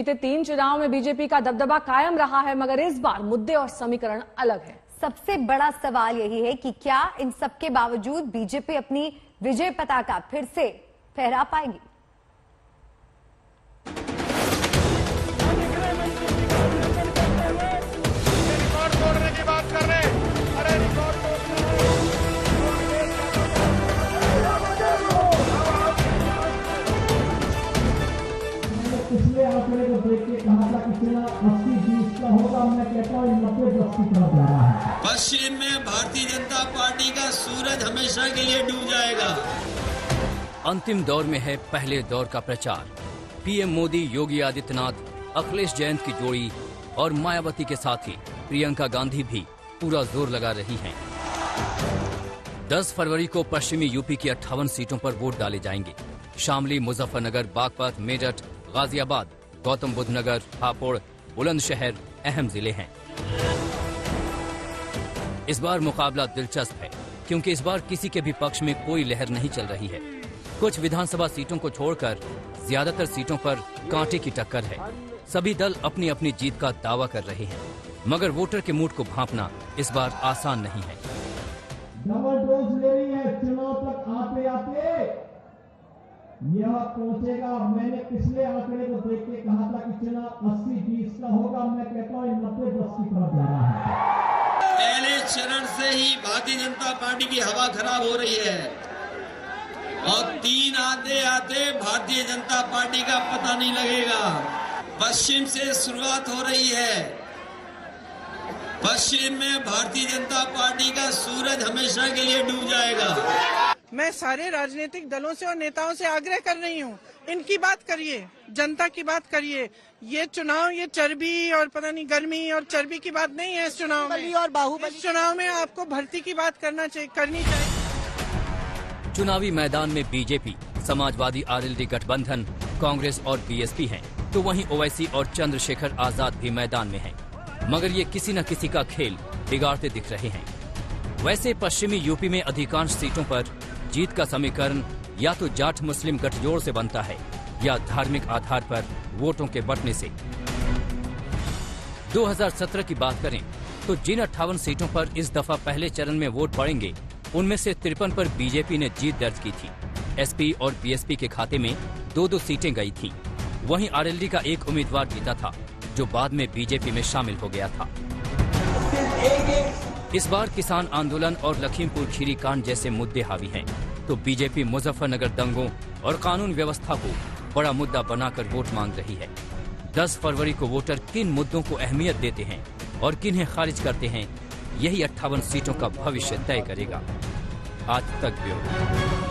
बीते 3 चुनाव में बीजेपी का दबदबा कायम रहा है, मगर इस बार मुद्दे और समीकरण अलग है। सबसे बड़ा सवाल यही है कि क्या इन सबके बावजूद बीजेपी अपनी विजय पताका फिर से फहरा पाएगी। रिकॉर्ड तोड़ने की बात कर रहे हैं। अरे रिकॉर्ड पिछले आंकड़े को देख के कहा था कि चुनाव 80-20 का होगा, मैं कहता हूँ 90-10 की तरफ जा रहा है। पश्चिम में भारतीय जनता पार्टी का सूरज हमेशा के लिए डूब जाएगा। अंतिम दौर में है पहले दौर का प्रचार। पीएम मोदी, योगी आदित्यनाथ, अखिलेश जयंत की जोड़ी और मायावती के साथ ही प्रियंका गांधी भी पूरा जोर लगा रही हैं। 10 फरवरी को पश्चिमी यूपी की 58 सीटों पर वोट डाले जाएंगे। शामली, मुजफ्फरनगर, बागपत, मेरठ, गाजियाबाद, गौतम बुद्ध नगर, हापुड़, बुलंदशहर अहम जिले हैं। इस बार मुकाबला दिलचस्प है क्योंकि इस बार किसी के भी पक्ष में कोई लहर नहीं चल रही है। कुछ विधानसभा सीटों को छोड़कर ज्यादातर सीटों पर कांटे की टक्कर है। सभी दल अपनी अपनी जीत का दावा कर रहे हैं, मगर वोटर के मूड को भांपना इस बार आसान नहीं है। डबल डोज ले रही है, चुनाव तक आते आते यह पहुंचेगा। मैंने पिछले आंकड़े को देख के कहा था कि चुनाव 80-20 का होगा, मैं कहता हूँ 90-10 की तरफ जा रहा है। पहले चरण से ही भारतीय जनता पार्टी की हवा खराब हो रही है और 3 आते आते भारतीय जनता पार्टी का पता नहीं लगेगा। पश्चिम से शुरुआत हो रही है। पश्चिम में भारतीय जनता पार्टी का सूरज हमेशा के लिए डूब जाएगा। मैं सारे राजनीतिक दलों से और नेताओं से आग्रह कर रही हूँ, इनकी बात करिए, जनता की बात करिए। ये चुनाव, ये चर्बी और पता नहीं गर्मी और चर्बी की बात नहीं है। इस चुनाव में और बाहुबली चुनाव में आपको भर्ती की बात करनी चाहिए। चुनावी मैदान में बीजेपी, समाजवादी आरएलडी गठबंधन, कांग्रेस और बीएसपी हैं, तो वहीं ओवैसी और चंद्रशेखर आजाद भी मैदान में हैं। मगर ये किसी न किसी का खेल बिगाड़ते दिख रहे हैं। वैसे पश्चिमी यूपी में अधिकांश सीटों पर जीत का समीकरण या तो जाट मुस्लिम गठजोड़ से बनता है या धार्मिक आधार पर वोटों के बंटने से। 2017 की बात करें तो जिन 58 सीटों पर इस दफा पहले चरण में वोट पड़ेंगे, उनमें से 53 पर बीजेपी ने जीत दर्ज की थी। एसपी और बीएसपी के खाते में 2-2 सीटें गई थीं। वहीं आरएलडी का एक उम्मीदवार जीता था, जो बाद में बीजेपी में शामिल हो गया था। इस बार किसान आंदोलन और लखीमपुर खीरी कांड जैसे मुद्दे हावी हैं, तो बीजेपी मुजफ्फरनगर दंगों और कानून व्यवस्था को बड़ा मुद्दा बनाकर वोट मांग रही है। 10 फरवरी को वोटर किन मुद्दों को अहमियत देते हैं और किन्हें खारिज करते हैं, यही 58 सीटों का भविष्य तय करेगा। आज तक ब्यूरो।